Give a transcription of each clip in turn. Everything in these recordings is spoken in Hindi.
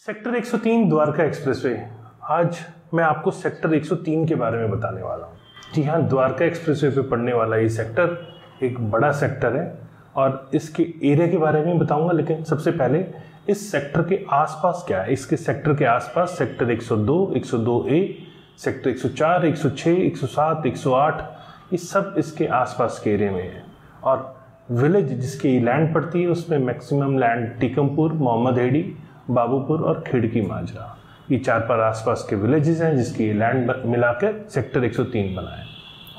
Sector 103 Dwarka expressway. आज मैं आपको सेक्टर 103 के बारे में बताने वाला हूँ। जी हाँ, द्वारका एक्सप्रेसवे पे पड़ने वाला ये सेक्टर एक बड़ा सेक्टर है और इसके एरिया के बारे में बताऊंगा। लेकिन सबसे पहले इस सेक्टर के आसपास क्या है। इसके सेक्टर के आसपास सेक्टर 102, 102A, सेक्टर 104, 106, 107, 108 ये सब इसके आसपास के एरिया में है। और विलेज जिसकी लैंड पड़ती है उसमें मैक्सिमम लैंड टीकमपुर, मोहम्मद हेडी, बाबूपुर और खिड़की माजरा, ये 4 आसपास के विलेजेस हैं जिसकी लैंड मिलाकर सेक्टर 103 बना है।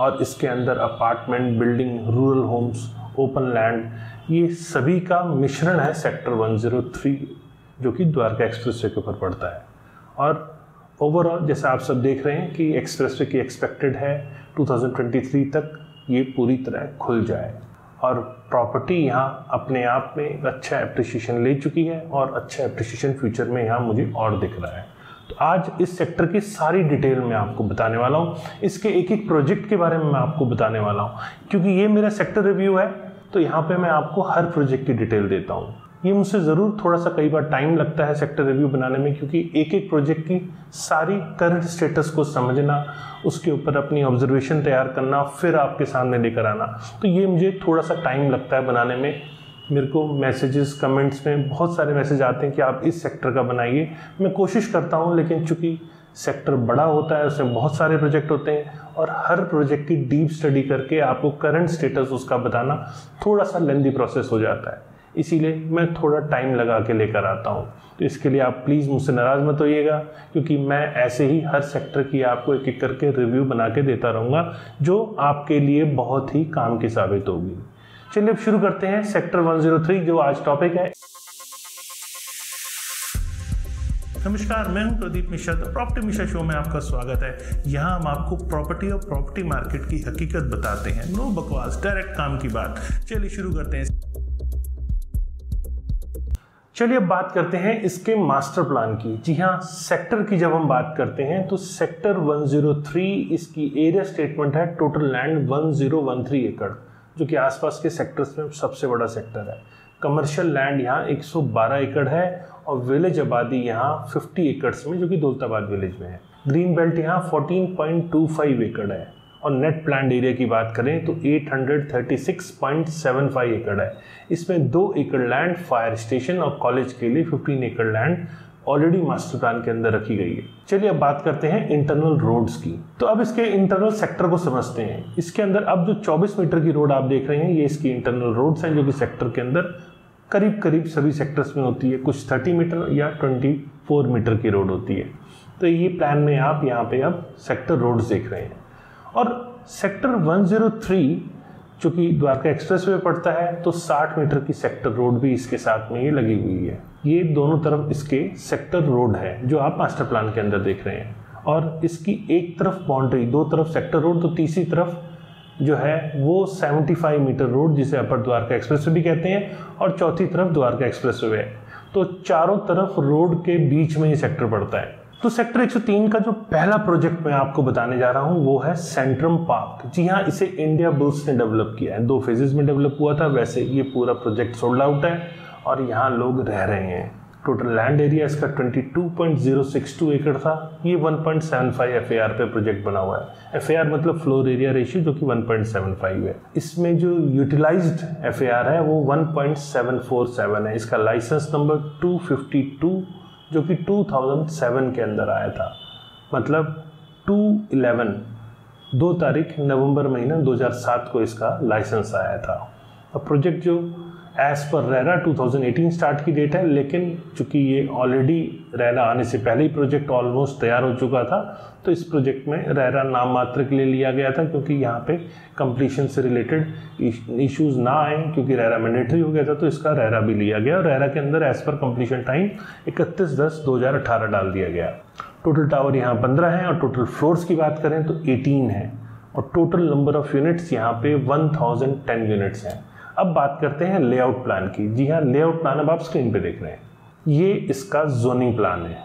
और इसके अंदर apartment, building, rural homes, open land, ये सभी का मिश्रण है सेक्टर 103 जो कि द्वारका एक्सप्रेसवे के ऊपर पड़ता है। और ओवरऑल जैसा आप सब देख रहे हैं कि एक्सप्रेसवे की एक्सपेक्टेड है 2023 तक ये पूरी तरह खुल जाए। और प्रॉपर्टी यहाँ अपने आप में अच्छा एप्रिसिएशन ले चुकी है और अच्छा एप्रिसिएशन फ्यूचर में यहाँ मुझे और दिख रहा है। तो आज इस सेक्टर की सारी डिटेल मैं आपको बताने वाला हूँ। इसके एक एक प्रोजेक्ट के बारे में मैं आपको बताने वाला हूँ, क्योंकि ये मेरा सेक्टर रिव्यू है तो यहाँ पे मैं आपको हर प्रोजेक्ट की डिटेल देता हूँ। ये मुझसे ज़रूर थोड़ा सा कई बार टाइम लगता है सेक्टर रिव्यू बनाने में, क्योंकि एक एक प्रोजेक्ट की सारी करंट स्टेटस को समझना, उसके ऊपर अपनी ऑब्जर्वेशन तैयार करना, फिर आपके सामने लेकर आना, तो ये मुझे थोड़ा सा टाइम लगता है बनाने में। मेरे को मैसेजेस, कमेंट्स में बहुत सारे मैसेज आते हैं कि आप इस सेक्टर का बनाइए। मैं कोशिश करता हूँ, लेकिन चूँकि सेक्टर बड़ा होता है, उसमें बहुत सारे प्रोजेक्ट होते हैं और हर प्रोजेक्ट की डीप स्टडी करके आपको करंट स्टेटस उसका बताना थोड़ा सा लेंदी प्रोसेस हो जाता है। इसीलिए मैं थोड़ा टाइम लगा के लेकर आता हूँ। तो इसके लिए आप प्लीज़ मुझसे नाराज़ मत होइएगा, क्योंकि मैं ऐसे ही हर सेक्टर की आपको एक एक करके रिव्यू बना के देता रहूँगा जो आपके लिए बहुत ही काम की साबित होगी। चलिए अब शुरू करते हैं सेक्टर 103 जो आज टॉपिक है। नमस्कार, मैं हूं Pradeep Mishra. The property Mishra show में आपका स्वागत है। यहाँ हम आपको प्रॉपर्टी और प्रॉपर्टी मार्केट की हकीकत बताते हैं। नो बकवास, डायरेक्ट काम की बात। चलिए शुरू करते हैं। चलिए अब बात करते हैं इसके मास्टर प्लान की। जी हाँ, सेक्टर की जब हम बात करते हैं तो सेक्टर 103 इसकी एरिया स्टेटमेंट है टोटल लैंड 1013 एकड़, जो कि आसपास के सेक्टर्स में सबसे बड़ा सेक्टर है। कमर्शियल लैंड यहाँ 112 एकड़ है और विलेज आबादी यहाँ 50 एकड़ में, जो कि दौलताबाद विलेज में है। ग्रीन बेल्ट यहाँ 14.25 एकड़ है और नेट प्लान्ड एरिया की बात करें तो 836.75 एकड़ है। इसमें 2 एकड़ लैंड फायर स्टेशन और कॉलेज के लिए 15 एकड़ लैंड ऑलरेडी मास्टर प्लान के अंदर रखी गई है। चलिए अब बात करते हैं इंटरनल रोड्स की। तो अब इसके इंटरनल सेक्टर को समझते हैं। इसके अंदर अब जो 24 मीटर की रोड आप देख रहे हैं, ये इसकी इंटरनल रोड्स हैं, जो कि सेक्टर के अंदर करीब करीब सभी सेक्टर्स में होती है। कुछ 30 मीटर या 24 मीटर की रोड होती है। तो ये प्लान में आप यहाँ पे अब सेक्टर रोड्स देख रहे हैं। और सेक्टर 103 जो कि द्वारका एक्सप्रेसवे पड़ता है, तो 60 मीटर की सेक्टर रोड भी इसके साथ में ये लगी हुई है। ये दोनों तरफ इसके सेक्टर रोड है जो आप मास्टर प्लान के अंदर देख रहे हैं। और इसकी एक तरफ बाउंड्री, 2 तरफ सेक्टर रोड, तो तीसरी तरफ जो है वो 75 मीटर रोड जिसे अपर द्वारका एक्सप्रेसवे भी कहते हैं, और चौथी तरफ द्वारका एक्सप्रेसवे है। तो चारों तरफ रोड के बीच में ये सेक्टर पड़ता है। तो सेक्टर 103 का जो पहला प्रोजेक्ट मैं आपको बताने जा रहा हूं वो है सेंट्रम पार्क। जी हाँ, इसे इंडिया बुल्स ने डेवलप किया है। 2 फेजेस में डेवलप हुआ था। वैसे ये पूरा प्रोजेक्ट सोल्ड आउट है और यहाँ लोग रह रहे हैं। टोटल लैंड एरिया इसका 22.062 एकड़ था। ये 1.75 FAR पे प्रोजेक्ट बना हुआ है। FAR मतलब फ्लोर एरिया रेशियो, जो कि 1.75 है। इसमें जो यूटिलाइज्ड FAR है वो 1.747 है। इसका लाइसेंस नंबर 252 जो कि 2007 के अंदर आया था, मतलब 2 तारीख नवंबर महीना 2007 को इसका लाइसेंस आया था। अब प्रोजेक्ट जो एज पर रेरा 2018 स्टार्ट की डेट है, लेकिन चूंकि ये ऑलरेडी रेरा आने से पहले ही प्रोजेक्ट ऑलमोस्ट तैयार हो चुका था, तो इस प्रोजेक्ट में रेरा नाम मात्र के लिए लिया गया था, क्योंकि यहाँ पे कंप्लीशन से रिलेटेड इश्यूज ना आए, क्योंकि रेरा मैंडेटरी हो गया था, तो इसका रेरा भी लिया गया। और रेरा के अंदर एज पर कंप्लीशन टाइम 31/10/2018 डाल दिया गया। टोटल टावर यहाँ 15 है और टोटल फ्लोर्स की बात करें तो 18 है और टोटल नंबर ऑफ यूनिट्स यहाँ पे 1010 यूनिट्स हैं। अब बात करते हैं लेआउट प्लान की। जी हाँ, लेआउट प्लान अब आप स्क्रीन पे देख रहे हैं। ये इसका जोनिंग प्लान है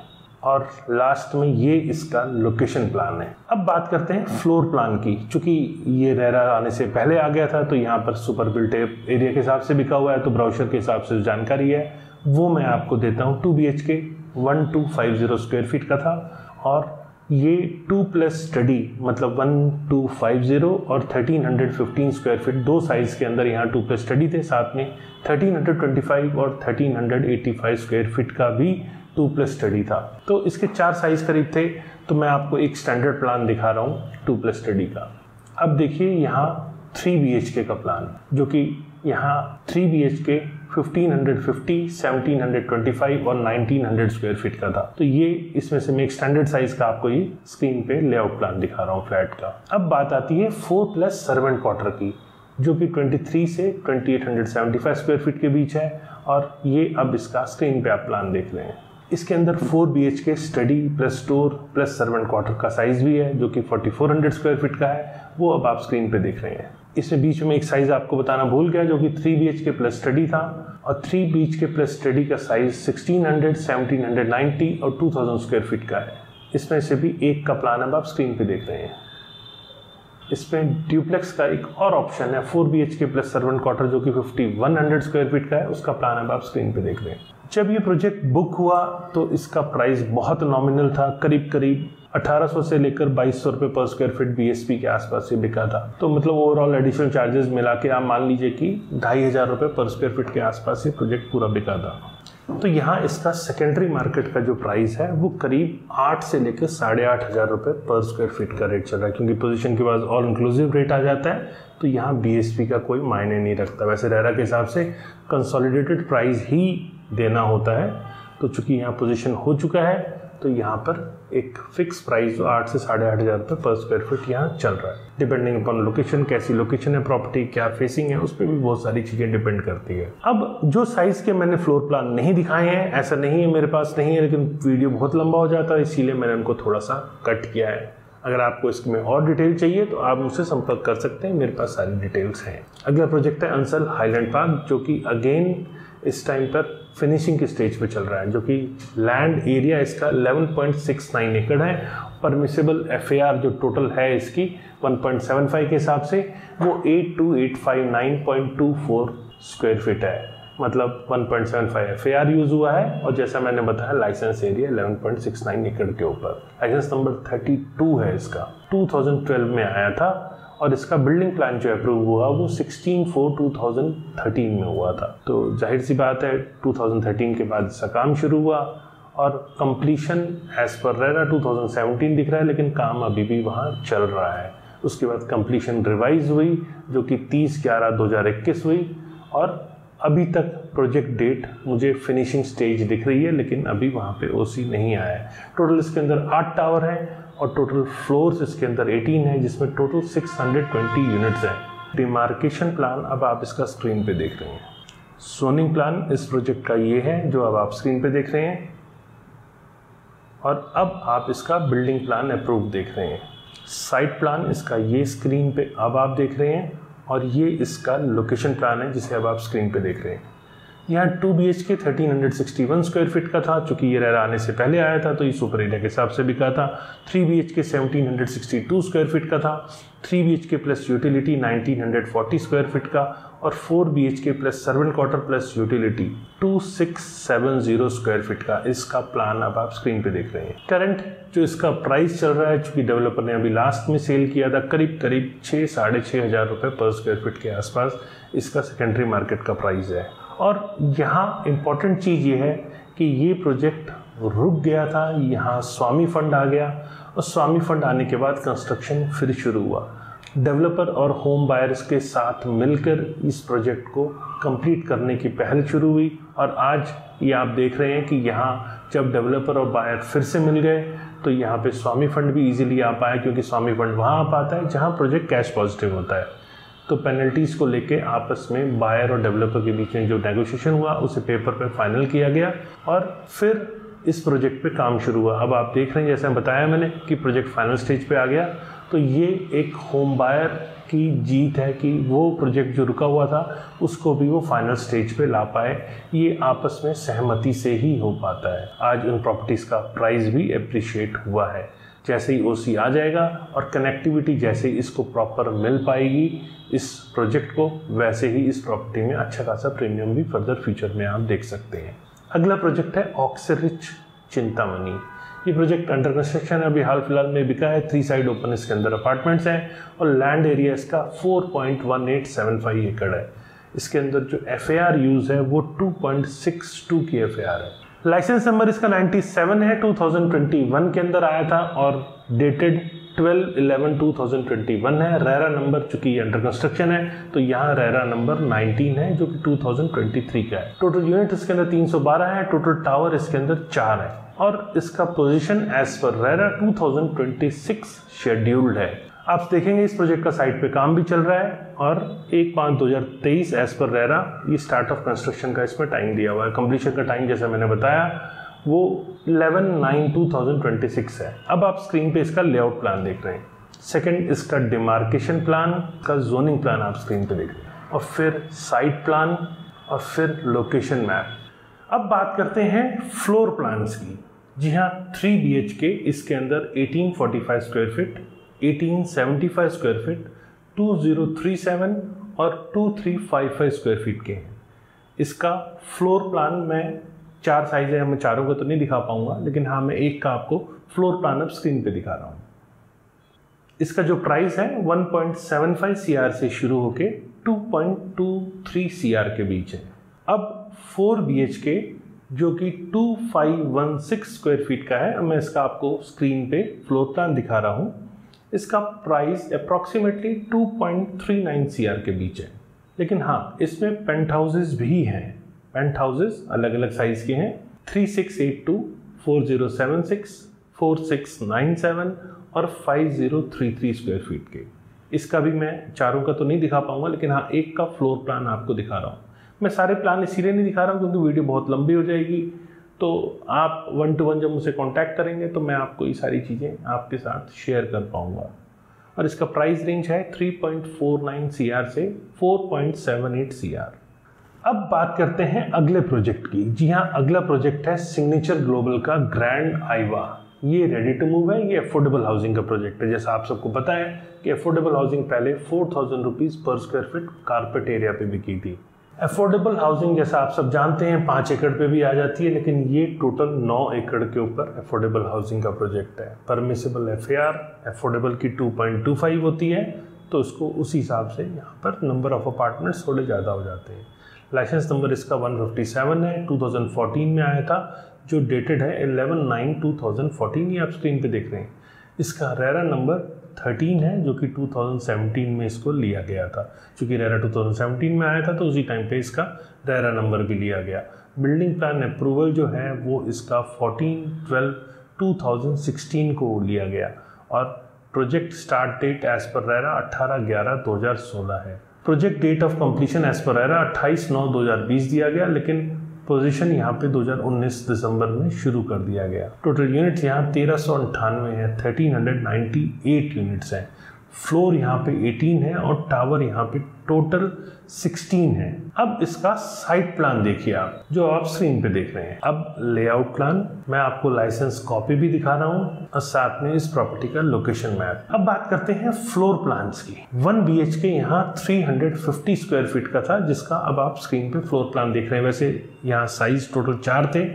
और लास्ट में ये इसका लोकेशन प्लान है। अब बात करते हैं फ्लोर प्लान की। चूंकि ये रेरा आने से पहले आ गया था, तो यहाँ पर सुपर बिल्ट एरिया के हिसाब से बिका हुआ है, तो ब्राउचर के हिसाब से जानकारी है वो मैं आपको देता हूँ। 2 BHK 1250 स्क्वायर फीट का था और ये 2+ स्टडी मतलब 1250 और 1315 स्क्वायर फीट दो साइज के अंदर यहाँ 2+ स्टडी थे, साथ में 1325 और 1385 स्क्वायर फीट का भी 2+ स्टडी था। तो इसके 4 साइज करीब थे। तो मैं आपको एक स्टैंडर्ड प्लान दिखा रहा हूँ 2+ स्टडी का। अब देखिए यहाँ 3 BHK का प्लान, जो कि यहाँ 3 BHK 1550, 1725 और 1900 स्क्वायर फीट का था। तो ये इसमें से मैं एक स्टैंडर्ड साइज का आपको ये स्क्रीन पे लेआउट प्लान दिखा रहा हूँ फ्लैट का। अब बात आती है 4+ सर्वेंट क्वार्टर की, जो कि 23 से 2875 स्क्वायर फीट के बीच है और ये अब इसका स्क्रीन पे आप प्लान देख रहे हैं। इसके अंदर 4 BHK study plus store plus servant quarter का साइज भी है, जो कि 4400 स्क्वायर फीट का है, वो अब आप स्क्रीन पे देख रहे हैं। इसमें बीच में एक साइज आपको बताना भूल गया, जो कि 3 BHK प्लस स्टडी था और 3 BHK प्लस स्टडी का साइज 1600, 1790 और 2000 स्क्वायर फीट का है। इसमें से भी एक का प्लान अब आप स्क्रीन पे देख रहे हैं। इसमें ड्यूप्लेक्स का एक और ऑप्शन है 4 BHK प्लस सर्वेंट क्वार्टर, जो कि 5100 स्क्वायर फीट का है, उसका प्लान अब आप स्क्रीन पे देख रहे हैं। जब ये प्रोजेक्ट बुक हुआ तो इसका प्राइस बहुत नॉमिनल था, करीब 1800 से लेकर 2200 रुपये पर स्क्वायर फीट BSP के आसपास ये बिका था। तो मतलब ओवरऑल एडिशनल चार्जेस मिला के आप मान लीजिए कि 2500 रुपये पर स्क्वायर फीट के आसपास ये प्रोजेक्ट पूरा बिका था। तो यहाँ इसका सेकेंडरी मार्केट का जो प्राइस है वो करीब 8 से लेकर 8500 रुपये पर स्क्वायर फीट का रेट चल रहा है, क्योंकि पोजीशन के बाद ऑल इंक्लूसिव रेट आ जाता है। तो यहाँ BSP का कोई मायने नहीं रखता। वैसे रेरा के हिसाब से कंसोलिडेटेड प्राइस ही देना होता है। तो चूंकि यहाँ पोजीशन हो चुका है तो यहाँ पर एक फिक्स प्राइस जो 8 से 8500 रुपये पर स्क्वायर फीट यहाँ चल रहा है। डिपेंडिंग अपॉन लोकेशन, कैसी लोकेशन है प्रॉपर्टी, क्या फेसिंग है, उस पर भी बहुत सारी चीज़ें डिपेंड करती है। अब जो साइज़ के मैंने फ्लोर प्लान नहीं दिखाए हैं, ऐसा नहीं है मेरे पास नहीं है, लेकिन वीडियो बहुत लंबा हो जाता है, इसीलिए मैंने उनको थोड़ा सा कट किया है। अगर आपको इसमें और डिटेल चाहिए तो आप मुझसे संपर्क कर सकते हैं, मेरे पास सारी डिटेल्स हैं। अगला प्रोजेक्ट है अंसल हाईलैंड पार्क, जो कि अगेन इस टाइम पर फिनिशिंग के स्टेज पे चल रहा है, जो कि लैंड एरिया इसका 11.69 एकड़ है। परमिसेबल FAR जो टोटल है इसकी 1.75 के हिसाब से वो 82859.24 स्क्वायर फीट है, मतलब 1.75 FAR यूज हुआ है। और जैसा मैंने बताया लाइसेंस एरिया 11.69 एकड़ के ऊपर। लाइसेंस नंबर 32 है इसका, 2012 में आया था और इसका बिल्डिंग प्लान जो अप्रूव हुआ वो 16/4/2013 में हुआ था। तो जाहिर सी बात है 2013 के बाद इसका काम शुरू हुआ और कंप्लीशन एज पर रेरा 2017 दिख रहा है, लेकिन काम अभी भी वहाँ चल रहा है। उसके बाद कंप्लीशन रिवाइज हुई जो कि 30/11/2021 हुई और अभी तक प्रोजेक्ट डेट मुझे फिनिशिंग स्टेज दिख रही है, लेकिन अभी वहाँ पे OC नहीं आया है। टोटल इसके अंदर 8 टावर हैं और टोटल फ्लोर्स इसके अंदर 18 है, जिसमें टोटल 620 यूनिट्स हैं। डिमार्केशन प्लान अब आप इसका स्क्रीन पे देख रहे हैं। जोनिंग प्लान इस प्रोजेक्ट का ये है जो अब आप स्क्रीन पे देख रहे हैं और अब आप इसका बिल्डिंग प्लान अप्रूव देख रहे हैं। साइट प्लान इसका ये स्क्रीन पे अब आप देख रहे हैं और ये इसका लोकेशन प्लान है जिसे अब आप स्क्रीन पे देख रहे हैं। यहाँ 2 BHK 1361 स्क्वायर फीट का था, चूँकि ये रेरा आने से पहले आया था तो ये सुपर एरिया के हिसाब से बिका था। 3 BHK 1762 स्क्वायर फीट का था। 3 BHK plus utility 1940 square feet का और 4 BHK plus servant quarter plus utility 2670 square feet का इसका प्लान अब आप स्क्रीन पे देख रहे हैं। करंट जो इसका प्राइस चल रहा है, चूँकि डेवलपर ने अभी लास्ट में सेल किया था, करीब 6,500 रुपये पर स्क्वायर फीट के आसपास इसका सेकेंडरी मार्केट का प्राइस है। और यहाँ इम्पॉर्टेंट चीज़ ये है कि ये प्रोजेक्ट रुक गया था, यहाँ स्वामी फंड आ गया और स्वामी फंड आने के बाद कंस्ट्रक्शन फिर शुरू हुआ। डेवलपर और होम बायर्स के साथ मिलकर इस प्रोजेक्ट को कंप्लीट करने की पहल शुरू हुई और आज ये आप देख रहे हैं कि यहाँ जब डेवलपर और बायर फिर से मिल गए तो यहाँ पे स्वामी फंड भी इजीली आ पाया, क्योंकि स्वामी फंड वहाँ आ पाता है जहाँ प्रोजेक्ट कैश पॉजिटिव होता है। तो पेनल्टीज़ को लेके आपस में बायर और डेवलपर के बीच में जो नेगोशिएशन हुआ उसे पेपर पे फाइनल किया गया और फिर इस प्रोजेक्ट पे काम शुरू हुआ। अब आप देख रहे हैं, जैसे बताया मैंने कि प्रोजेक्ट फाइनल स्टेज पे आ गया। तो ये एक होम बायर की जीत है कि वो प्रोजेक्ट जो रुका हुआ था उसको भी वो फाइनल स्टेज पे ला पाए। ये आपस में सहमति से ही हो पाता है। आज उन प्रॉपर्टीज़ का प्राइस भी एप्रिशिएट हुआ है। जैसे ही OC आ जाएगा और कनेक्टिविटी जैसे ही इसको प्रॉपर मिल पाएगी इस प्रोजेक्ट को, वैसे ही इस प्रॉपर्टी में अच्छा खासा प्रीमियम भी फर्दर फ्यूचर में आप देख सकते हैं। अगला प्रोजेक्ट है ऑक्सरिच चिंतामणि। ये प्रोजेक्ट अंडर कंस्ट्रक्शन है, अभी हाल फिलहाल में बिका है। 3 साइड ओपन इसके अंदर अपार्टमेंट्स हैं और लैंड एरिया इसका 4.1875 एकड़ है। इसके अंदर जो FAR यूज़ है वो 2.62 की FAR है। लाइसेंस नंबर इसका 97 है, 2021 के अंदर आया था और डेटेड 12/11/2021 है। रेरा नंबर चूंकि ये अंडर कंस्ट्रक्शन है तो यहाँ रेरा नंबर 19 है जो कि 2023 का है। टोटल यूनिट इसके अंदर 312 है, टोटल टावर इसके अंदर 4 है और इसका position as per RERA 2026 scheduled है। आप देखेंगे इस प्रोजेक्ट का साइट पे काम भी चल रहा है और 1/5/2023 एज पर रेरा ये स्टार्ट ऑफ कंस्ट्रक्शन का इसमें टाइम दिया हुआ है। कंप्लीशन का टाइम जैसा मैंने बताया वो 11/9/2026 है। अब आप स्क्रीन पे इसका लेआउट प्लान देख रहे हैं। सेकंड इसका डिमार्केशन प्लान का जोनिंग प्लान आप स्क्रीन पे देख रहे हैं और फिर साइट प्लान और फिर लोकेशन मैप। अब बात करते हैं फ्लोर प्लान्स की। जी हाँ, 3 BHK इसके अंदर 1845 स्क्वायर फीट, 1875 स्क्वायर फीट, 2037 और 2355 स्क्वायर फीट के हैं। इसका फ्लोर प्लान में 4 साइज है, मैं चारों को तो नहीं दिखा पाऊंगा लेकिन हाँ मैं एक का आपको फ्लोर प्लान अब स्क्रीन पे दिखा रहा हूँ। इसका जो प्राइस है 1.75 CR से शुरू होके 2.23 CR के बीच है। अब 4 BHK जो कि 2516 स्क्वायर फीट का है, मैं इसका आपको स्क्रीन पे फ्लोर प्लान दिखा रहा हूँ। इसका प्राइस अप्रॉक्सीमेटली 2.39 CR के बीच है। लेकिन हाँ इसमें पेंट हाउसेज भी हैं। पेंट हाउसेज अलग अलग साइज के हैं, 3682, 4076, 4697 और 5033 स्क्वायर फीट के। इसका भी मैं चारों का तो नहीं दिखा पाऊंगा लेकिन हाँ एक का फ्लोर प्लान आपको दिखा रहा हूँ। मैं सारे प्लान इसीलिए नहीं दिखा रहा हूँ क्योंकि वीडियो बहुत लंबी हो जाएगी। तो आप 1-to-1 जब मुझसे कांटेक्ट करेंगे तो मैं आपको ये सारी चीज़ें आपके साथ शेयर कर पाऊँगा। और इसका प्राइस रेंज है 3.49 CR से 4.78 CR। अब बात करते हैं अगले प्रोजेक्ट की। जी हाँ, अगला प्रोजेक्ट है सिग्नेचर ग्लोबल का ग्रैंड आइवा। ये रेडी टू मूव है, ये अफोर्डेबल हाउसिंग का प्रोजेक्ट है। जैसा आप सबको पता है कि अफोर्डेबल हाउसिंग पहले 4000 रुपीज़ पर स्क्वायर फीट कारपेट एरिया पे बिकी थी। अफोर्डेबल हाउसिंग जैसा आप सब जानते हैं 5 एकड़ पे भी आ जाती है, लेकिन ये टोटल 9 एकड़ के ऊपर अफोर्डेबल हाउसिंग का प्रोजेक्ट है। परमिसिबल FAR अफोर्डेबल की 2.25 होती है तो उसको उसी हिसाब से यहाँ पर नंबर ऑफ अपार्टमेंट्स थोड़े ज़्यादा हो जाते हैं। लाइसेंस नंबर इसका 157 है, 2014 में आया था, जो डेटेड है 11/9/2014। ये आप स्क्रीन पे देख रहे हैं। इसका रेरा नंबर 13 है जो कि 2017 में इसको लिया गया था। क्योंकि रेरा 2017 में आया था तो उसी टाइम पे इसका रेरा नंबर भी लिया गया। बिल्डिंग प्लान अप्रूवल जो है वो इसका 14/12/2016 को लिया गया और project start date as per RERA 18/11/2016 है। Project date of completion as per RERA 28/9/2020 दिया गया, लेकिन पोजीशन यहाँ पे 2019 दिसंबर में शुरू कर दिया गया। टोटल यूनिट्स यहाँ 1398 है, 1398 यूनिट्स हैं। फ्लोर यहाँ पे 18 है और टावर यहाँ पे टोटल 16 है। अब इसका साइट प्लान देखिए आप, जो आप स्क्रीन पे देख रहे हैं। अब लेआउट प्लान, मैं आपको लाइसेंस कॉपी भी दिखा रहा हूँ और साथ में इस प्रॉपर्टी का लोकेशन मैप। अब बात करते हैं फ्लोर प्लान्स की। 1 BHK यहाँ 350 स्क्वायर फीट का था, जिसका अब आप स्क्रीन पे फ्लोर प्लान देख रहे हैं। वैसे यहाँ साइज टोटल 4 थे,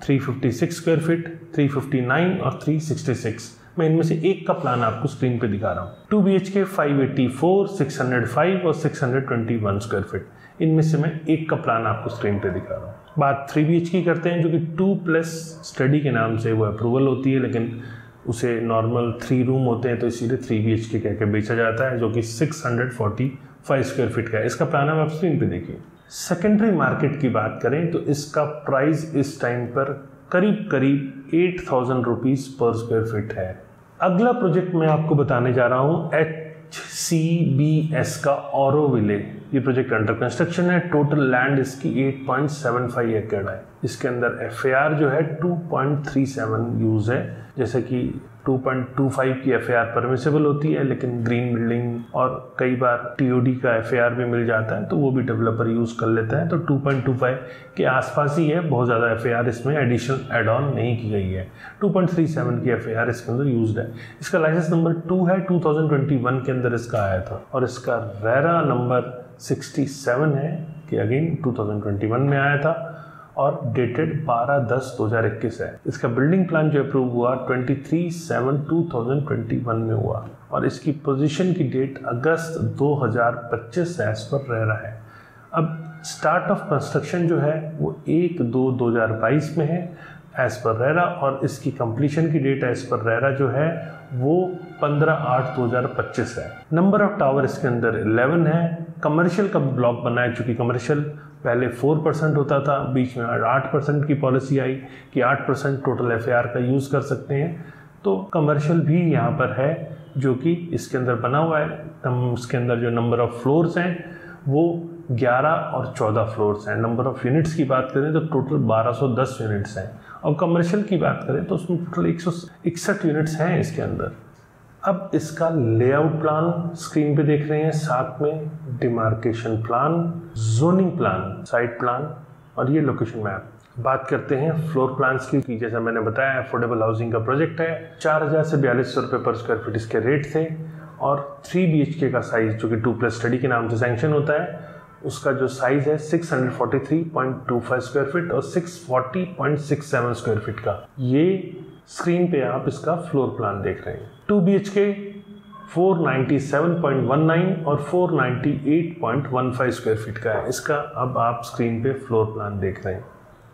356 स्क्वायर फीट, 359 और 366। मैं इनमें से एक का प्लान आपको स्क्रीन पे दिखा रहा हूँ। 2 BHK 584, 605 और 621 स्क्वायर फीट। इनमें से मैं एक का प्लान आपको स्क्रीन पे दिखा रहा हूँ। बात 3 BHK करते हैं, जो कि 2+ स्टडी के नाम से वो अप्रूवल होती है, लेकिन उसे नॉर्मल 3 रूम होते हैं तो इसीलिए 3 BHK कह के बेचा जाता है, जो कि 645 स्क्वायर फीट का है। इसका प्लान आप स्क्रीन पे देखिए। सेकेंडरी मार्केट की बात करें तो इसका प्राइस इस टाइम पर करीब 8000 रुपीज़ पर स्क्वायर फीट है। अगला प्रोजेक्ट मैं आपको बताने जा रहा हूँ HCBS का ऑरोविले। ये प्रोजेक्ट अंडर कंस्ट्रक्शन है। टोटल लैंड इसकी 8.75 एकड़ है। इसके अंदर FAR जो है 2.37 यूज़ है। जैसे कि 2.25 की FAR परमिसेबल होती है, लेकिन ग्रीन बिल्डिंग और कई बार TOD का FAR भी मिल जाता है तो वो भी डेवलपर यूज़ कर लेता है। तो 2.25 के आसपास ही है, बहुत ज़्यादा FAR इसमें एडिशनल एड ऑन नहीं की गई है। 2.37 की FAR इसके अंदर यूज्ड है। इसका लाइसेंस नंबर 2 है, 2021 के अंदर इसका आया था और इसका रेरा नंबर 67 है कि अगेन 2021 में आया था और डेटेड 12/10/2021 है। इसका बिल्डिंग प्लान जो अप्रूव हुआ 23/7/2021 में हुआ और इसकी पोजीशन की डेट अगस्त 2025 एज पर रह रहा है। अब स्टार्ट ऑफ कंस्ट्रक्शन जो है वो 1/2/2022 में है एज पर रेरा और इसकी कंप्लीशन की डेट एज पर रेरा जो है वो 15/8/2025 है। नंबर ऑफ टावर इसके अंदर 11 है। कमर्शियल का ब्लॉक बना है, चूँकि कमर्शियल पहले 4% होता था, बीच में 8% की पॉलिसी आई कि 8% टोटल FAR का यूज़ कर सकते हैं, तो कमर्शियल भी यहाँ पर है जो कि इसके अंदर बना हुआ है। इसके अंदर जो नंबर ऑफ फ्लोर्स हैं वो 11 और 14 फ्लोर्स हैं। नंबर ऑफ यूनिट्स की बात करें तो टोटल 1210 यूनिट्स हैं और कमर्शियल की बात करें तो उसमें टोटल 161 यूनिट्स हैं इसके अंदर। अब इसका लेआउट प्लान स्क्रीन पे देख रहे हैं, साथ में demarcation plan, zoning plan, site plan और ये लोकेशन मैप। बात करते हैं फ्लोर प्लान्स की। जैसा मैंने बताया अफोर्डेबल हाउसिंग का प्रोजेक्ट है। 4000 से 4200 रुपये पर स्क्वायर फीट इसके रेट थे और 3 BHK का साइज जो कि 2+ स्टडी के नाम से सैंक्शन होता है, उसका जो साइज है 643.25 स्क्वायर फीट और 640.67 स्क्वायर फीट का। ये स्क्रीन पे आप इसका फ्लोर प्लान देख रहे हैं। 2 BHK 497.19 और 498.15 स्क्वायर फीट का है। इसका अब आप स्क्रीन पे फ्लोर प्लान देख रहे हैं।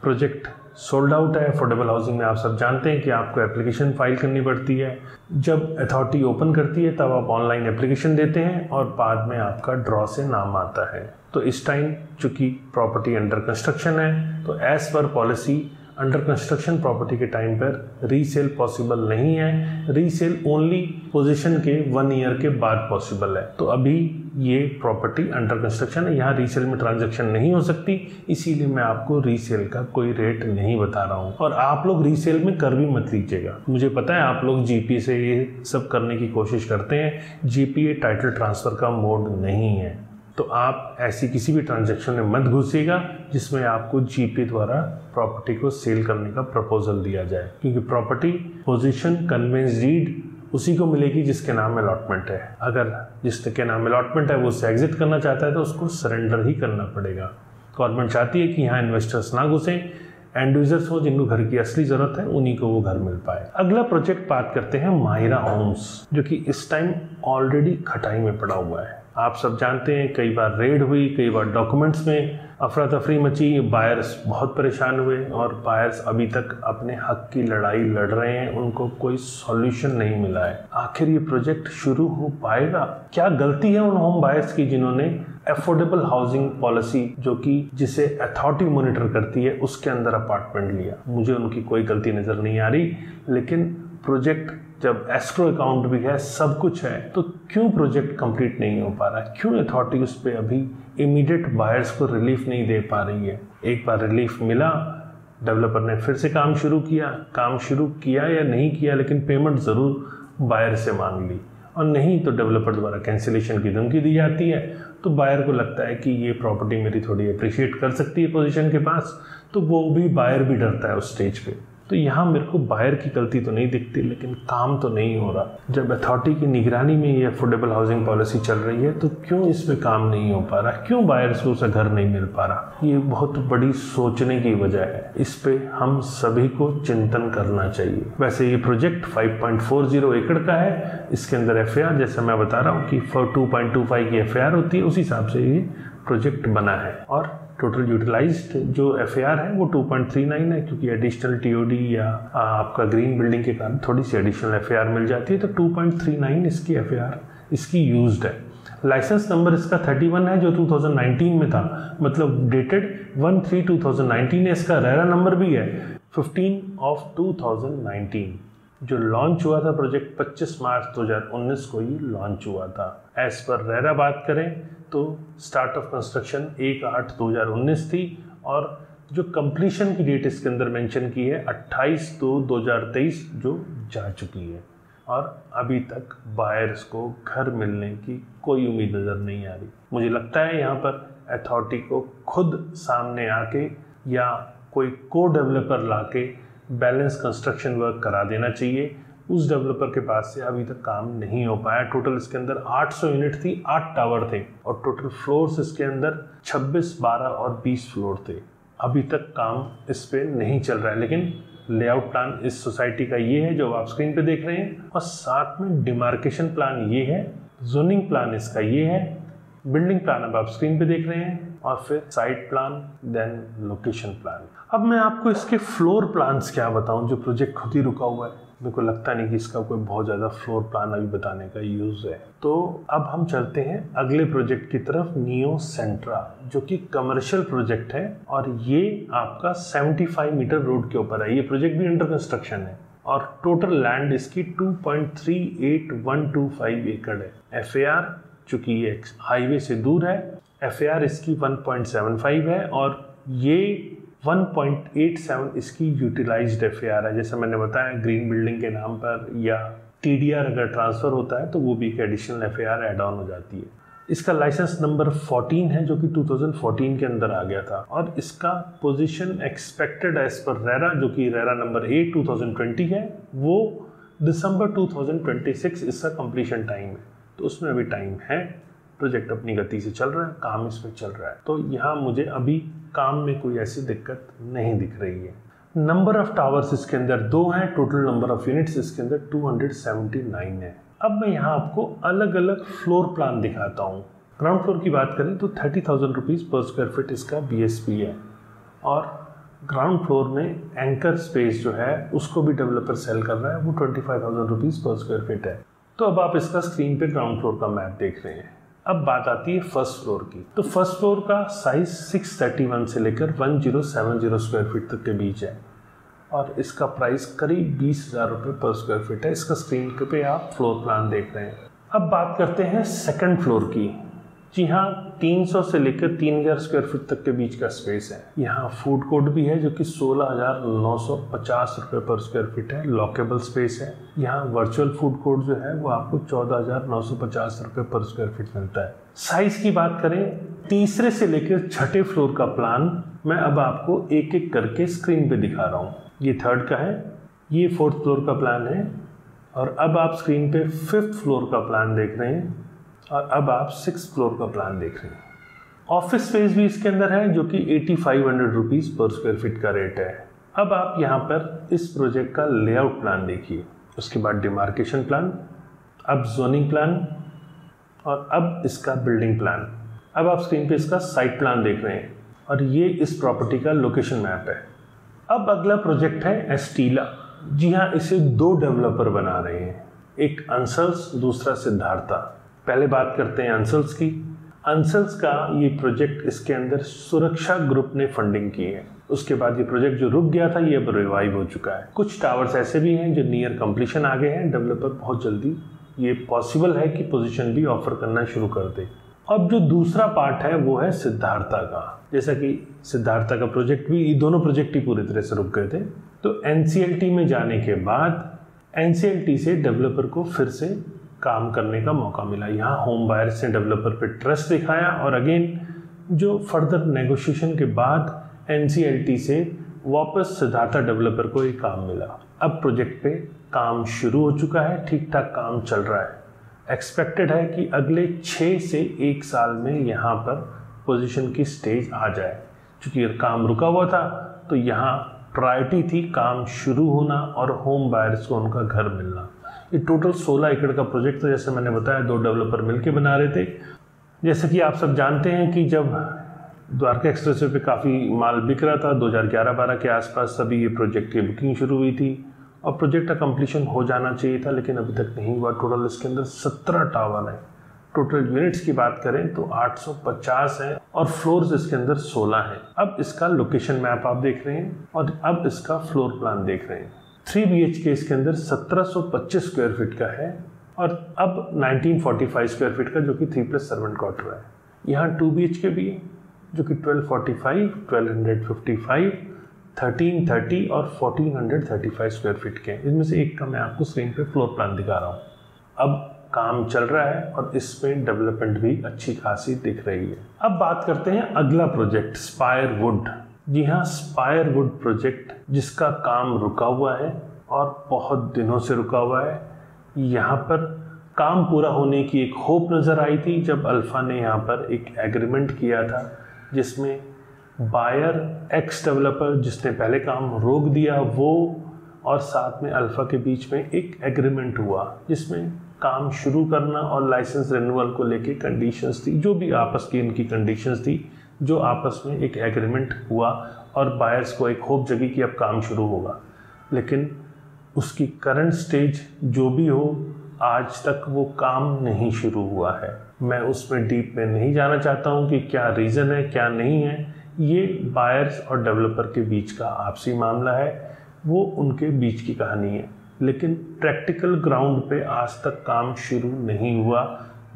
प्रोजेक्ट सोल्ड आउट है। अफोर्डेबल हाउसिंग में आप सब जानते हैं कि आपको एप्लीकेशन फाइल करनी पड़ती है। जब अथॉरिटी ओपन करती है तब आप ऑनलाइन एप्लीकेशन देते हैं और बाद में आपका ड्रॉ से नाम आता है। तो इस टाइम चूँकि प्रॉपर्टी अंडर कंस्ट्रक्शन है तो as per policy under construction property के टाइम पर रीसेल पॉसिबल नहीं है। रीसेल ओनली पोजीशन के 1 ईयर के बाद पॉसिबल है। तो अभी ये प्रॉपर्टी अंडर कंस्ट्रक्शन है, यहाँ रीसेल में ट्रांजैक्शन नहीं हो सकती, इसीलिए मैं आपको रीसेल का कोई रेट नहीं बता रहा हूँ। और आप लोग रीसेल में कर भी मत लीजिएगा। मुझे पता है आप लोग GPA से ये सब करने की कोशिश करते हैं। GPA टाइटल ट्रांसफ़र का मोड नहीं है, तो आप ऐसी किसी भी ट्रांजैक्शन में मत घुसिएगा जिसमें आपको GPA द्वारा प्रॉपर्टी को सेल करने का प्रपोजल दिया जाए, क्योंकि प्रॉपर्टी पोजीशन कन्वेंस डीड उसी को मिलेगी जिसके नाम अलॉटमेंट है। अगर जिसके नाम अलॉटमेंट है वो उससे एग्जिट करना चाहता है तो उसको सरेंडर ही करना पड़ेगा। गवर्नमेंट चाहती है कि यहाँ इन्वेस्टर्स ना घुसें, एंड यूजर्स हो जिनको घर की असली ज़रूरत है उन्हीं को वो घर मिल पाए। अगला प्रोजेक्ट बात करते हैं माहिरा होम्स, जो कि इस टाइम ऑलरेडी खटाई में पड़ा हुआ है। आप सब जानते हैं कई बार रेड हुई, कई बार डॉक्यूमेंट्स में अफरा तफरी मची, बायर्स बहुत परेशान हुए और बायर्स अभी तक अपने हक की लड़ाई लड़ रहे हैं, उनको कोई सॉल्यूशन नहीं मिला है। आखिर ये प्रोजेक्ट शुरू हो पाएगा? क्या गलती है उन होम बायर्स की जिन्होंने अफोर्डेबल हाउसिंग पॉलिसी जो कि जिसे अथॉरिटी मॉनिटर करती है उसके अंदर अपार्टमेंट लिया? मुझे उनकी कोई गलती नज़र नहीं आ रही, लेकिन प्रोजेक्ट जब एस्क्रो अकाउंट भी है, सब कुछ है, तो क्यों प्रोजेक्ट कंप्लीट नहीं हो पा रहा है? क्यों अथॉरिटी उस पर अभी इमीडिएट बायर्स को रिलीफ नहीं दे पा रही है? एक बार रिलीफ मिला, डेवलपर ने फिर से काम शुरू किया या नहीं किया, लेकिन पेमेंट ज़रूर बायर से मांग ली, और नहीं तो डेवलपर द्वारा कैंसिलेशन की धमकी दी जाती है। तो बायर को लगता है कि ये प्रॉपर्टी मेरी थोड़ी अप्रिशिएट कर सकती है पोजीशन के पास, तो वो भी बायर भी डरता है उस स्टेज पे। तो यहाँ मेरे को बायर की गलती तो नहीं दिखती, लेकिन काम तो नहीं हो रहा। जब अथॉरिटी की निगरानी में ये अफोर्डेबल हाउसिंग पॉलिसी चल रही है तो क्यों इस पे काम नहीं हो पा रहा? क्यों बायर्स को उसे घर नहीं मिल पा रहा? ये बहुत बड़ी सोचने की वजह है। इस पे हम सभी को चिंतन करना चाहिए। वैसे ये प्रोजेक्ट 5.40 एकड़ का है। इसके अंदर FAR जैसे मैं बता रहा हूँ कि 2.25 की FAR होती है, उसी हिसाब से ये प्रोजेक्ट बना है। और टोटल यूटिलाइज्ड जो FAR है वो 2.39 है, क्योंकि एडिशनल TOD या आपका ग्रीन बिल्डिंग के कारण थोड़ी सी एडिशनल FAR मिल जाती है, तो 2.39 इसकी FAR इसकी यूज्ड है। लाइसेंस नंबर इसका 31 है जो 2019 में था, मतलब डेटेड 1/3/2019 है। इसका रेरा नंबर भी है 15/2019। जो लॉन्च हुआ था प्रोजेक्ट 25 मार्च 2019 को ही लॉन्च हुआ था। एज पर रेरा बात करें तो स्टार्ट ऑफ कंस्ट्रक्शन 1/8/2019 थी, और जो कंप्लीशन की डेट इसके अंदर मेंशन की है 28/2/2023 जो जा चुकी है, और अभी तक बायर्स को घर मिलने की कोई उम्मीद नज़र नहीं आ रही। मुझे लगता है यहाँ पर अथॉरिटी को खुद सामने आके या कोई को डेवलपर लाके बैलेंस कंस्ट्रक्शन वर्क करा देना चाहिए। उस डेवलपर के पास से अभी तक काम नहीं हो पाया। टोटल इसके अंदर 800 यूनिट थी, 8 टावर थे, और टोटल फ्लोर्स इसके अंदर 26, 12 और 20 फ्लोर थे। अभी तक काम इस पे नहीं चल रहा है, लेकिन लेआउट प्लान इस सोसाइटी का ये है जो आप स्क्रीन पे देख रहे हैं, और साथ में डिमार्केशन प्लान ये है, जोनिंग प्लान इसका ये है, बिल्डिंग प्लान अब आप स्क्रीन पे देख रहे हैं, और फिर site plan, then location plan. अब मैं आपको इसके फ्लोर प्लान्स क्या बताऊं, जो प्रोजेक्ट खुद ही रुका हुआ है। मेरे को लगता नहीं कि इसका कोई बहुत ज़्यादा फ्लोर प्लान अभी बताने का यूज़ है। तो अब हम चलते हैं अगले प्रोजेक्ट की तरफ, नियो सेंट्रा, जो कि कमर्शियल प्रोजेक्ट है और ये आपका 75 मीटर रोड के ऊपर है। ये प्रोजेक्ट भी अंडर कंस्ट्रक्शन है और टोटल लैंड इसकी 2.38125 एकड़ है। FAR चूँकि ये हाईवे से दूर है, FAR इसकी 1.75 है और ये 1.87 इसकी यूटिलाइज्ड FAR है। जैसे मैंने बताया, ग्रीन बिल्डिंग के नाम पर या TDR अगर ट्रांसफ़र होता है तो वो भी एक एडिशनल FAR ऐड ऑन हो जाती है। इसका लाइसेंस नंबर 14 है जो कि 2014 के अंदर आ गया था, और इसका position expected as per RERA, जो कि रेरा नंबर 8 2020 है, वो दिसंबर 2026 इसका कंप्लीशन टाइम है। तो उसमें अभी टाइम है, प्रोजेक्ट अपनी गति से चल रहा है, काम इसमें चल रहा है। तो यहाँ मुझे अभी काम में कोई ऐसी दिक्कत नहीं दिख रही है। नंबर ऑफ टावर्स इसके अंदर 2 हैं, टोटल नंबर ऑफ यूनिट्स इसके अंदर 279 है। अब मैं यहाँ आपको अलग अलग फ्लोर प्लान दिखाता हूँ। ग्राउंड फ्लोर की बात करें तो 30,000 रुपीज़ पर स्क्वायर फीट इसका BSP है, और ग्राउंड फ्लोर में एंकर स्पेस जो है उसको भी डेवलपर सेल कर रहा है, वो 25,000 रुपीज़ पर स्क्वायर फीट है। तो अब आप इसका स्क्रीन पे ग्राउंड फ्लोर का मैप देख रहे हैं। अब बात आती है फर्स्ट फ्लोर की। तो फर्स्ट फ्लोर का साइज 631 से लेकर 1070 स्क्वायर फीट तक के बीच है, और इसका प्राइस करीब 20,000 रुपये पर स्क्वायर फीट है। इसका स्क्रीन पे आप फ्लोर प्लान देख रहे हैं। अब बात करते हैं सेकंड फ्लोर की। जी हाँ, 300 से लेकर 3,000 स्क्वायर फीट तक के बीच का स्पेस है। यहाँ फूड कोर्ट भी है जो कि 16,950 रुपये पर स्क्वायर फीट है, लॉकेबल स्पेस है। यहाँ वर्चुअल फूड कोर्ट जो है वो आपको 14,950 रुपये पर स्क्वायर फीट मिलता है। साइज की बात करें, तीसरे से लेकर छठे फ्लोर का प्लान मैं अब आपको एक एक करके स्क्रीन पे दिखा रहा हूँ। ये थर्ड का है, ये फोर्थ फ्लोर का प्लान है, और अब आप स्क्रीन पे फिफ्थ फ्लोर का प्लान देख रहे हैं, और अब आप 6th फ्लोर का प्लान देख रहे हैं। ऑफिस स्पेस भी इसके अंदर है जो कि 8,500 रुपीज़ पर स्क्वायर फीट का रेट है। अब आप यहाँ पर इस प्रोजेक्ट का लेआउट प्लान देखिए, उसके बाद डिमार्केशन प्लान, अब जोनिंग प्लान, और अब इसका बिल्डिंग प्लान। अब आप स्क्रीन पे इसका साइट प्लान देख रहे हैं, और ये इस प्रॉपर्टी का लोकेशन मैप है। अब अगला प्रोजेक्ट है एस्टीला। जी हाँ, इसे 2 डेवलपर बना रहे हैं, एक अंसल्स, दूसरा सिद्धार्था। पहले बात करते हैं अंसल्स की। अंसल्स का ये प्रोजेक्ट, इसके अंदर सुरक्षा ग्रुप ने फंडिंग की है। उसके बाद ये प्रोजेक्ट जो रुक गया था ये अब रिवाइव हो चुका है। कुछ टावर्स ऐसे भी हैं जो नियर कंप्लीशन आ गए हैं। डेवलपर बहुत जल्दी ये पॉसिबल है कि पोजीशन भी ऑफर करना शुरू कर दे। अब जो दूसरा पार्ट है वो है सिद्धार्था का। जैसा कि सिद्धार्था का प्रोजेक्ट भी, ये दोनों प्रोजेक्ट ही पूरी तरह से रुक गए थे। तो NCLT में जाने के बाद NCLT से डेवलपर को फिर से काम करने का मौका मिला। यहाँ होम बायर्स ने डेवलपर पे ट्रस्ट दिखाया, और अगेन जो फर्दर नेगोशिएशन के बाद NCLT से वापस सिद्धार्था डेवलपर को एक काम मिला। अब प्रोजेक्ट पे काम शुरू हो चुका है, ठीक ठाक काम चल रहा है। एक्सपेक्टेड है कि अगले 6 से 1 साल में यहाँ पर पोजीशन की स्टेज आ जाए। क्योंकि काम रुका हुआ था तो यहाँ प्रायोरिटी थी काम शुरू होना और होम बायर्स को उनका घर मिलना। ये टोटल 16 एकड़ का प्रोजेक्ट था, जैसे मैंने बताया 2 डेवलपर मिलके बना रहे थे। जैसे कि आप सब जानते हैं कि जब द्वारका एक्सप्रेसवे पे काफ़ी माल बिक रहा था 2011-12 के आसपास, तभी ये प्रोजेक्ट की बुकिंग शुरू हुई थी और प्रोजेक्ट का कंप्लीशन हो जाना चाहिए था, लेकिन अभी तक नहीं हुआ। टोटल इसके अंदर 17 टावर हैं। टोटल यूनिट्स की बात करें तो 850 है और फ्लोर्स इसके अंदर 16 हैं। अब इसका लोकेशन मैप आप देख रहे हैं और अब इसका फ्लोर प्लान देख रहे हैं। 3 BHK इसके अंदर 1725 स्क्वायर फीट का है और अब 1945 स्क्वायर फीट का, जो कि 3+ सर्वेंट क्वार्टर है। यहाँ 2 BHK भी है जो कि 1245, 1255, 1330 और 1435 स्क्वायर फीट के हैं। इनमें से एक का मैं आपको स्क्रीन पे फ्लोर प्लान दिखा रहा हूँ। अब काम चल रहा है और इसमें डेवलपमेंट भी अच्छी खासी दिख रही है। अब बात करते हैं अगला प्रोजेक्ट, स्पायर वुड। जी हाँ, स्पायर वुड प्रोजेक्ट जिसका काम रुका हुआ है और बहुत दिनों से रुका हुआ है। यहाँ पर काम पूरा होने की एक होप नज़र आई थी जब अल्फा ने यहाँ पर एक एग्रीमेंट किया था जिसमें बायर एक्स डेवलपर जिसने पहले काम रोक दिया वो और साथ में अल्फा के बीच में एक एग्रीमेंट हुआ जिसमें काम शुरू करना और लाइसेंस रिन्यूअल को लेके कंडीशंस थी, जो भी आपस की इनकी कंडीशंस थी, जो आपस में एक एग्रीमेंट हुआ और बायर्स को एक होप जगी कि अब काम शुरू होगा। लेकिन उसकी करंट स्टेज जो भी हो, आज तक वो काम नहीं शुरू हुआ है। मैं उसमें डीप में नहीं जाना चाहता हूँ कि क्या रीज़न है क्या नहीं है, ये बायर्स और डेवलपर के बीच का आपसी मामला है, वो उनके बीच की कहानी है। लेकिन प्रैक्टिकल ग्राउंड पे आज तक काम शुरू नहीं हुआ,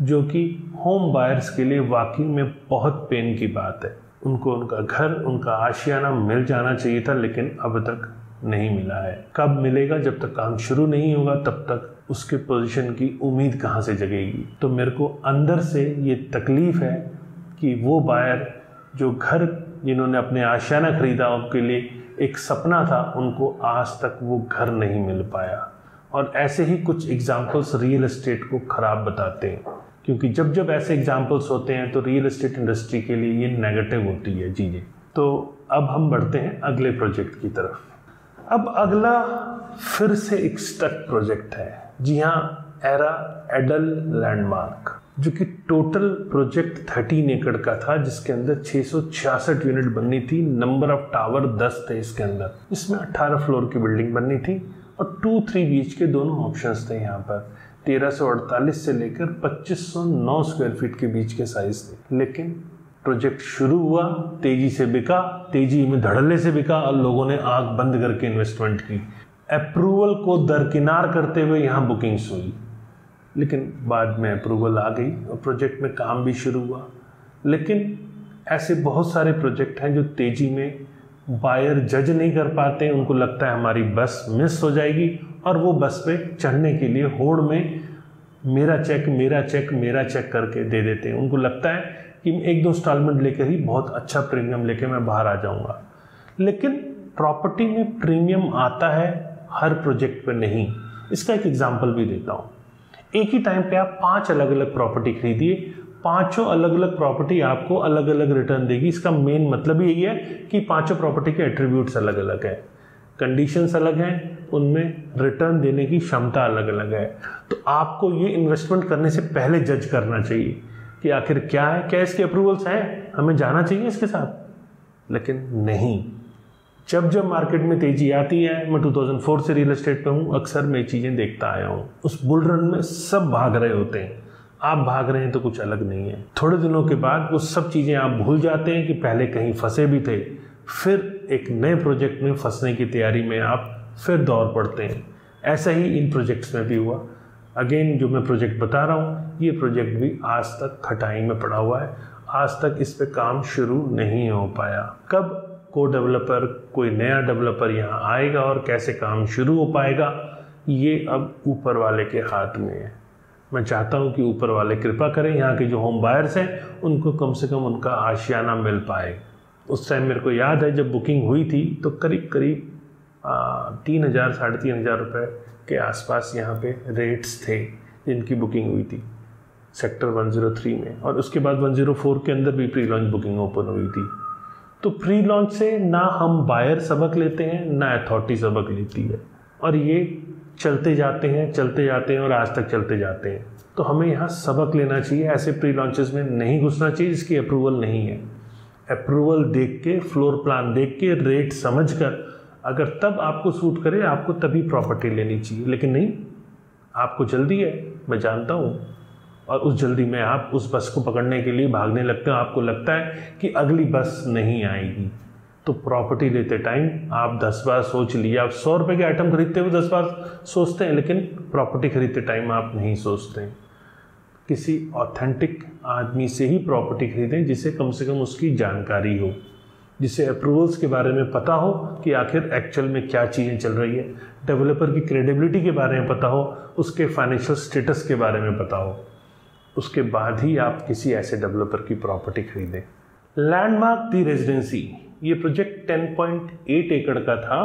जो कि होम बायर्स के लिए वाकई में बहुत पेन की बात है। उनको उनका घर, उनका आशियाना मिल जाना चाहिए था, लेकिन अब तक नहीं मिला है। कब मिलेगा? जब तक काम शुरू नहीं होगा तब तक उसके पोजीशन की उम्मीद कहाँ से जगेगी। तो मेरे को अंदर से ये तकलीफ़ है कि वो बायर जो घर जिन्होंने अपने आशियाना खरीदा, उनके लिए एक सपना था, उनको आज तक वो घर नहीं मिल पाया। और ऐसे ही कुछ एग्जाम्पल्स रियल एस्टेट को ख़राब बताते हैं, क्योंकि जब जब ऐसे एग्जाम्पल्स होते हैं तो रियल एस्टेट इंडस्ट्री के लिए ये नेगेटिव होती है चीज़ें। तो अब हम बढ़ते हैं अगले प्रोजेक्ट की तरफ। अब अगला फिर से एक स्टक प्रोजेक्ट है, जी हाँ, एरा एडल लैंडमार्क, जो कि टोटल प्रोजेक्ट 13 एकड़ का था, जिसके अंदर 666 यूनिट बननी थी। नंबर ऑफ टावर 10 थे इसके अंदर। इसमें 18 फ्लोर की बिल्डिंग बननी थी और 2-3 बीच के दोनों ऑप्शंस थे। यहाँ पर 1348 से लेकर 2509 स्क्वायर फीट के बीच के साइज थे। लेकिन प्रोजेक्ट शुरू हुआ, तेजी से बिका, तेजी में धड़ल्ले से बिका और लोगों ने आंख बंद करके इन्वेस्टमेंट की। अप्रूवल को दरकिनार करते हुए यहाँ बुकिंग्स हुई, लेकिन बाद में अप्रूवल आ गई और प्रोजेक्ट में काम भी शुरू हुआ। लेकिन ऐसे बहुत सारे प्रोजेक्ट हैं जो तेज़ी में बायर जज नहीं कर पाते। उनको लगता है हमारी बस मिस हो जाएगी और वो बस पे चढ़ने के लिए होड़ में मेरा चेक मेरा चेक मेरा चेक करके दे देते हैं। उनको लगता है कि 1-2 इंस्टॉलमेंट लेकर ही बहुत अच्छा प्रीमियम लेके मैं बाहर आ जाऊंगा। लेकिन प्रॉपर्टी में प्रीमियम आता है, हर प्रोजेक्ट पे नहीं। इसका एक एग्जांपल भी देता हूँ। एक ही टाइम पे आप 5 अलग अलग प्रॉपर्टी खरीदिए, 5 अलग अलग प्रॉपर्टी आपको अलग अलग रिटर्न देगी। इसका मेन मतलब यही है कि 5 प्रॉपर्टी के एट्रीब्यूट्स अलग अलग है, कंडीशंस अलग हैं, उनमें रिटर्न देने की क्षमता अलग अलग है। तो आपको ये इन्वेस्टमेंट करने से पहले जज करना चाहिए कि आखिर क्या है, क्या इसके अप्रूवल्स हैं, हमें जाना चाहिए इसके साथ। लेकिन नहीं, जब जब मार्केट में तेजी आती है, मैं 2004 से रियल एस्टेट पे हूँ, अक्सर मैं चीज़ें देखता आया हूँ। उस बुल रन में सब भाग रहे होते हैं, आप भाग रहे हैं तो कुछ अलग नहीं है। थोड़े दिनों के बाद वो सब चीज़ें आप भूल जाते हैं कि पहले कहीं फंसे भी थे, फिर एक नए प्रोजेक्ट में फंसने की तैयारी में आप फिर दौड़ पड़ते हैं। ऐसा ही इन प्रोजेक्ट्स में भी हुआ। अगेन जो मैं प्रोजेक्ट बता रहा हूँ, ये प्रोजेक्ट भी आज तक खटाई में पड़ा हुआ है, आज तक इस पे काम शुरू नहीं हो पाया। कब को डेवलपर, कोई नया डेवलपर यहाँ आएगा और कैसे काम शुरू हो पाएगा, ये अब ऊपर वाले के हाथ में है। मैं चाहता हूँ कि ऊपर वाले कृपा करें, यहाँ के जो होम बायर्स हैं उनको कम से कम उनका आशियाना मिल पाए। उस टाइम मेरे को याद है जब बुकिंग हुई थी तो करीब 3,000 साढ़े 3,000 रुपये के आसपास यहाँ पे रेट्स थे जिनकी बुकिंग हुई थी सेक्टर 103 में। और उसके बाद 104 के अंदर भी प्री लॉन्च बुकिंग ओपन हुई थी। तो प्री लॉन्च से ना हम बायर सबक लेते हैं ना अथॉरिटी सबक लेती है, और ये चलते जाते हैं और आज तक चलते जाते हैं। तो हमें यहाँ सबक लेना चाहिए, ऐसे प्री लॉन्चेस में नहीं घुसना चाहिए जिसकी अप्रूवल नहीं है। अप्रूवल देख के, फ्लोर प्लान देख के, रेट समझ कर, अगर तब आपको सूट करे आपको तभी प्रॉपर्टी लेनी चाहिए। लेकिन नहीं, आपको जल्दी है, मैं जानता हूँ, और उस जल्दी में आप उस बस को पकड़ने के लिए भागने लगते हैं। आपको लगता है कि अगली बस नहीं आएगी। तो प्रॉपर्टी लेते टाइम आप 10 बार सोच लिया। आप 100 रुपये के आइटम खरीदते हुए 10 बार सोचते हैं, लेकिन प्रॉपर्टी खरीदते टाइम आप नहीं सोचते हैं। किसी ऑथेंटिक आदमी से ही प्रॉपर्टी खरीदें जिसे कम से कम उसकी जानकारी हो, जिसे अप्रूवल्स के बारे में पता हो कि आखिर एक्चुअल में क्या चीज़ें चल रही है, डेवलपर की क्रेडिबिलिटी के बारे में पता हो, उसके फाइनेंशियल स्टेटस के बारे में पता हो। उसके बाद ही आप किसी ऐसे डेवलपर की प्रॉपर्टी खरीदें। लैंडमार्क दी रेजिडेंसी, ये प्रोजेक्ट 10.8 एकड़ का था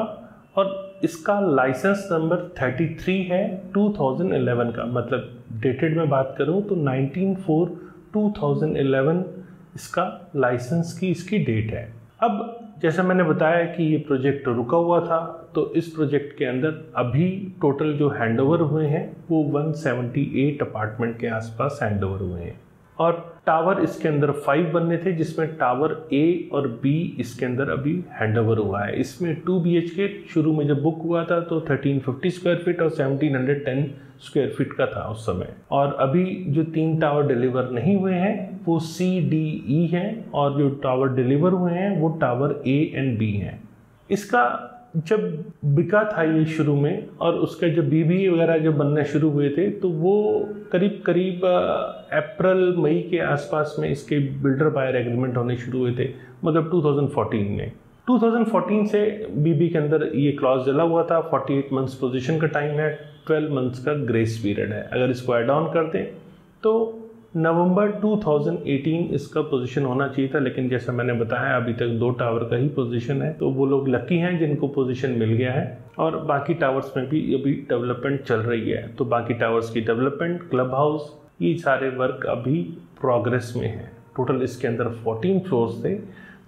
और इसका लाइसेंस नंबर 33 है 2011 का। मतलब डेटेड में बात करूं तो 19/4/2011 इसका लाइसेंस की इसकी डेट है। अब जैसा मैंने बताया कि ये प्रोजेक्ट रुका हुआ था, तो इस प्रोजेक्ट के अंदर अभी टोटल जो हैंडओवर हुए हैं वो 178 अपार्टमेंट के आसपास हैंडओवर हुए हैं। और टावर इसके अंदर 5 बनने थे, जिसमें टावर ए और बी इसके अंदर अभी हैंडओवर हुआ है। इसमें 2 BHK शुरू में जब बुक हुआ था तो 1350 स्क्वायर फीट और 1710 स्क्वायर फीट का था उस समय। और अभी जो 3 टावर डिलीवर नहीं हुए हैं वो CDE हैं, और जो टावर डिलीवर हुए हैं वो टावर A एंड B हैं। इसका जब बिका था ये शुरू में, और उसका जब BBA वगैरह जब बनने शुरू हुए थे, तो वो करीब अप्रैल मई के आसपास में इसके बिल्डर बायर एग्रीमेंट होने शुरू हुए थे, मतलब 2014 में। 2014 से BB के अंदर ये क्लॉज डला हुआ था। 48 मंथ्स पोजीशन का टाइम है, 12 मंथ्स का ग्रेस पीरियड है। अगर इसको ऐड ऑन कर दें तो नवंबर 2018 इसका पोजीशन होना चाहिए था, लेकिन जैसा मैंने बताया अभी तक 2 टावर का ही पोजीशन है। तो वो लोग लकी हैं जिनको पोजीशन मिल गया है, और बाकी टावर्स में भी अभी डेवलपमेंट चल रही है। तो बाकी टावर्स की डेवलपमेंट, क्लब हाउस, ये सारे वर्क अभी प्रोग्रेस में है। टोटल इसके अंदर 14 फ्लोर्स थे,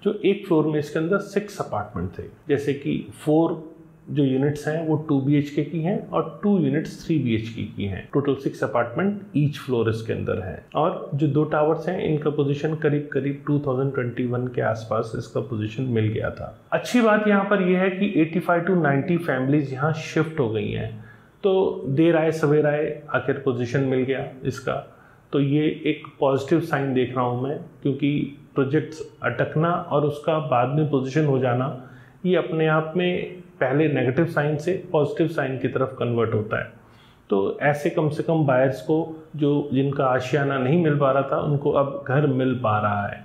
जो एक फ्लोर में इसके अंदर 6 अपार्टमेंट थे। जैसे कि 4 जो यूनिट्स हैं वो 2 BHK की हैं और 2 यूनिट्स 3 BHK की हैं। टोटल 6 अपार्टमेंट ईच फ्लोर इसके अंदर है। और जो 2 टावर्स हैं इनका पोजीशन करीब 2021 के आसपास इसका पोजीशन मिल गया था। अच्छी बात यहाँ पर यह है कि 85 to 90 फैमिलीज यहाँ शिफ्ट हो गई हैं। तो देर आए सवेर आए आखिर पोजीशन मिल गया इसका। तो ये एक पॉजिटिव साइन देख रहा हूँ मैं, क्योंकि प्रोजेक्ट्स अटकना और उसका बाद में पोजीशन हो जाना, ये अपने आप में पहले नेगेटिव साइन से पॉजिटिव साइन की तरफ कन्वर्ट होता है। तो ऐसे कम से कम बायर्स को जिनका आशियाना नहीं मिल पा रहा था, उनको अब घर मिल पा रहा है।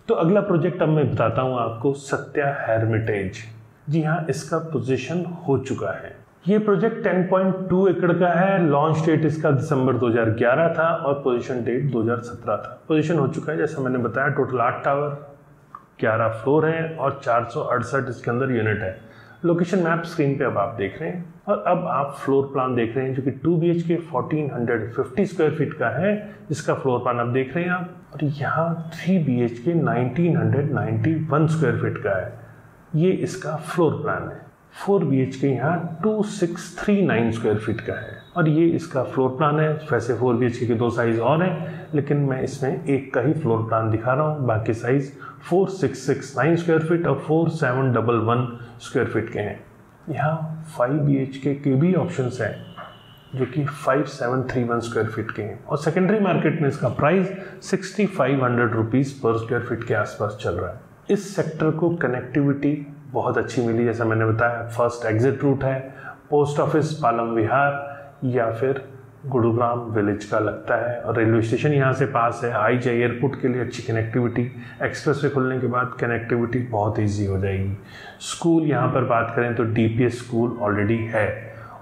तो अगला प्रोजेक्ट अब मैं बताता हूँ आपको, सत्या हेरिटेज। जी हाँ, इसका पोजीशन हो चुका है। ये प्रोजेक्ट 10.2 एकड़ का है। लॉन्च डेट इसका दिसंबर 2011 था और पोजीशन डेट 2017 था। पोजीशन हो चुका है जैसा मैंने बताया। टोटल 8 टावर, 11 फ्लोर हैं और 468 इसके अंदर यूनिट है। लोकेशन मैप स्क्रीन पे अब आप देख रहे हैं, और अब आप फ्लोर प्लान देख रहे हैं जो कि 2 BHK 1450 स्क्वायर फीट का है। इसका फ्लोर प्लान आप देख रहे हैं आप, और यहाँ 3 BHK 1991 स्क्वायर फीट का है। ये इसका फ्लोर प्लान है। 4 BHK यहाँ 2639 स्क्वायर फीट का है, और ये इसका फ्लोर प्लान है। वैसे 4 BHK के 2 साइज और हैं, लेकिन मैं इसमें एक का ही फ्लोर प्लान दिखा रहा हूँ। बाकी साइज 4669 स्क्वायर फीट और 4711 स्क्वायर फीट के हैं। यहाँ 5 BHK के भी ऑप्शंस हैं जो कि 5731 स्क्वायर फीट के हैं, और सेकेंडरी मार्केट में इसका प्राइस 6500 रुपीज़ पर स्क्वायर फीट के आसपास चल रहा है। इस सेक्टर को कनेक्टिविटी बहुत अच्छी मिली, जैसा मैंने बताया। फर्स्ट एग्जिट रूट है पोस्ट ऑफिस पालम विहार या फिर गुरुग्राम विलेज का लगता है, और रेलवे स्टेशन यहाँ से पास है। IJ एयरपोर्ट के लिए अच्छी कनेक्टिविटी, एक्सप्रेसवे खुलने के बाद कनेक्टिविटी बहुत इजी हो जाएगी। स्कूल यहाँ पर बात करें तो DPS स्कूल ऑलरेडी है,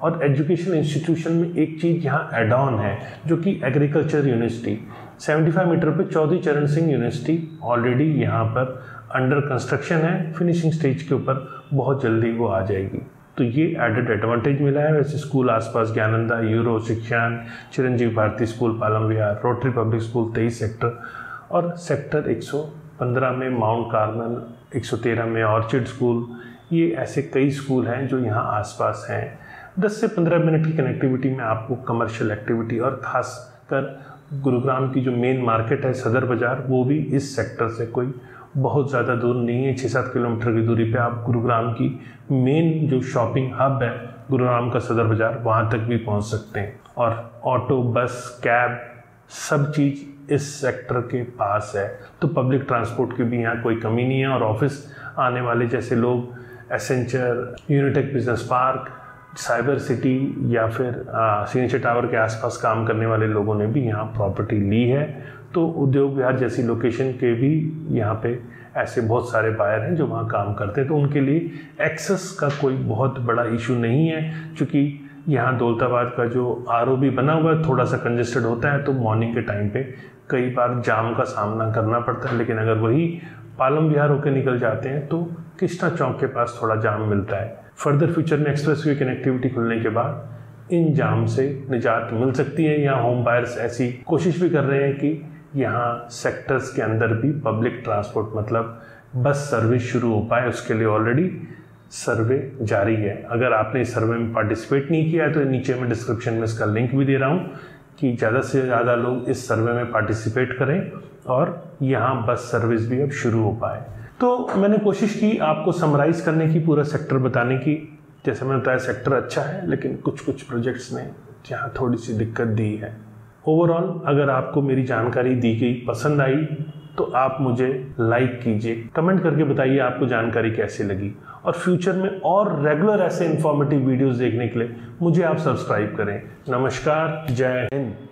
और एजुकेशन इंस्टीट्यूशन में एक चीज़ यहाँ एड ऑन है जो कि एग्रीकल्चर यूनिवर्सिटी 75 मीटर पे चौधरी चरण सिंह यूनिवर्सिटी ऑलरेडी यहाँ पर अंडर कंस्ट्रक्शन है। फिनिशिंग स्टेज के ऊपर बहुत जल्दी वो आ जाएगी, तो ये एडेड एडवांटेज मिला है। वैसे स्कूल आसपास ज्ञानंदा, यूरो शिक्षान, चिरंजीव भारती स्कूल पालम विहार, रोटरी पब्लिक स्कूल 23 सेक्टर, और सेक्टर 115 में माउंट कार्मल, 113 में ऑर्चिड स्कूल। ये ऐसे कई स्कूल हैं जो यहाँ आसपास हैं। 10 से 15 मिनट की कनेक्टिविटी में आपको कमर्शियल एक्टिविटी, और ख़ासकर गुरुग्राम की जो मेन मार्केट है सदर बाज़ार, वो भी इस सेक्टर से कोई बहुत ज़्यादा दूर नहीं है। 6-7 किलोमीटर की दूरी पे आप गुरुग्राम की मेन जो शॉपिंग हब है गुरुग्राम का सदर बाज़ार, वहाँ तक भी पहुँच सकते हैं। और ऑटो, बस, कैब, सब चीज़ इस सेक्टर के पास है। तो पब्लिक ट्रांसपोर्ट की भी यहाँ कोई कमी नहीं है, और ऑफिस आने वाले जैसे लोग Accenture, Unitech business park, cyber city या फिर सिग्नेचर टावर के आसपास काम करने वाले लोगों ने भी यहाँ प्रॉपर्टी ली है। तो उद्योग विहार जैसी लोकेशन के भी यहाँ पे ऐसे बहुत सारे बायर हैं जो वहाँ काम करते हैं, तो उनके लिए एक्सेस का कोई बहुत बड़ा इशू नहीं है। क्योंकि यहाँ दौलताबाद का जो ROB बना हुआ है थोड़ा सा कंजेस्टेड होता है, तो मॉर्निंग के टाइम पे कई बार जाम का सामना करना पड़ता है। लेकिन अगर वही पालम विहार होकर निकल जाते हैं तो कृष्णा चौक के पास थोड़ा जाम मिलता है। फर्दर फ्यूचर में एक्सप्रेसवे कनेक्टिविटी खुलने के बाद इन जाम से निजात मिल सकती है। यहाँ होम बायर्स ऐसी कोशिश भी कर रहे हैं कि यहाँ सेक्टर्स के अंदर भी पब्लिक ट्रांसपोर्ट, मतलब बस सर्विस शुरू हो पाए, उसके लिए ऑलरेडी सर्वे जारी है। अगर आपने इस सर्वे में पार्टिसिपेट नहीं किया है तो नीचे मैं डिस्क्रिप्शन में इसका लिंक भी दे रहा हूँ कि ज़्यादा से ज़्यादा लोग इस सर्वे में पार्टिसिपेट करें और यहाँ बस सर्विस भी अब शुरू हो पाए। तो मैंने कोशिश की आपको समराइज़ करने की, पूरा सेक्टर बताने की। जैसे मैंने बताया सेक्टर अच्छा है, लेकिन कुछ कुछ प्रोजेक्ट्स ने यहाँ थोड़ी सी दिक्कत दी है। ओवरऑल अगर आपको मेरी जानकारी दी गई पसंद आई तो आप मुझे लाइक कीजिए, कमेंट करके बताइए आपको जानकारी कैसी लगी, और फ्यूचर में और रेगुलर ऐसे इंफॉर्मेटिव वीडियोस देखने के लिए मुझे आप सब्सक्राइब करें। नमस्कार, जय हिंद।